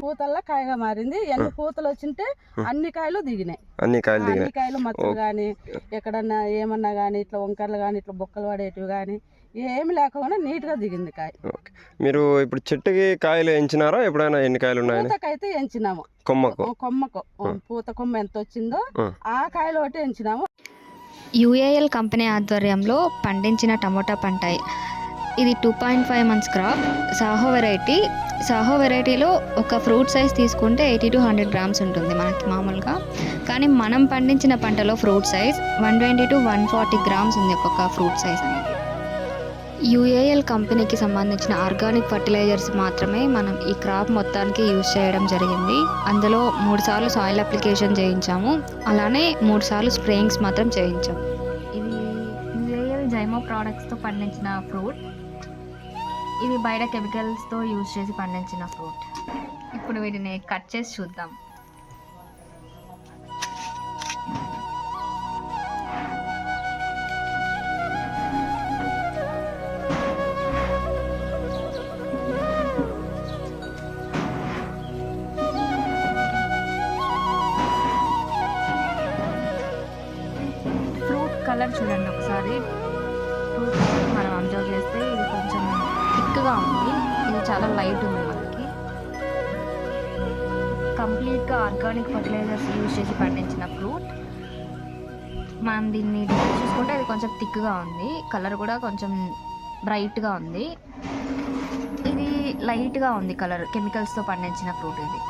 పూతల్లా కాయగా మారింది. ఎన్ని పూతలు వచ్చింటే అన్ని కాయలు దిగినాయి. అన్ని కాయలు మచ్చలు కానీ ఎక్కడన్నా ఏమన్నా కానీ ఇట్లా వంకర్లు కానీ ఇట్లా బొక్కలు పడేటివి కానీ ఏమి లేకుండా నీట్గా దిగింది కాయ. మీరు ఇప్పుడు చెట్టుకి కాయలు ఎంచినారా? ఎప్పుడైనా ఎన్ని కాయలు ఉన్నాయి? పూతకైతే ఎంచినాము. కొమ్మకు పూత కొమ్మ ఎంత వచ్చిందో ఆ కాయలు ఒకటి ఎంచినాము. యుఏఎల్ కంపెనీ ఆధ్వర్యంలో పండించిన టమోటా పంట ఇది 2.5 months క్రాప్. సాహో వెరైటీలో ఒక ఫ్రూట్ సైజ్ తీసుకుంటే 80 to 100 grams ఉంటుంది మనకి మామూలుగా. కానీ మనం పండించిన పంటలో ఫ్రూట్ సైజ్ 120 to 140 grams ఉంది ఒక్కొక్క ఫ్రూట్ సైజ్ అనేది. యుఏఎల్ కంపెనీకి సంబంధించిన ఆర్గానిక్ ఫర్టిలైజర్స్ మాత్రమే మనం ఈ క్రాప్ మొత్తానికి యూజ్ చేయడం జరిగింది. అందులో 3 సార్లు సాయిల్ అప్లికేషన్ చేయించాము, అలానే 3 సార్లు స్ప్రేయింగ్స్ మాత్రం చేయించాము. ఇది యుఏఎల్ జైమో ప్రోడక్ట్స్తో పండించిన ఫ్రూట్. ఇది బయట కెమికల్స్తో యూజ్ చేసి పండించిన ఫ్రూట్. ఇప్పుడు వీటిని కట్ చేసి చూద్దాం. ఫ్రూట్ కలర్ చూడండి ఒకసారి. ఫ్రూట్ మనం అబ్జర్వ్ చేస్తే ఇది కొంచెం థిక్గా ఉంది, ఇది చాలా లైట్ ఉంది. మనకి కంప్లీట్గా ఆర్గానిక్ ఫర్టిలైజర్స్ యూజ్ చేసి పండించిన ఫ్రూట్. మనం దీన్ని చూసుకుంటే ఇది కొంచెం థిక్గా ఉంది, కలర్ కూడా కొంచెం బ్రైట్గా ఉంది. ఇది లైట్గా ఉంది కలర్, కెమికల్స్తో పండించిన ఫ్రూట్ ఇది.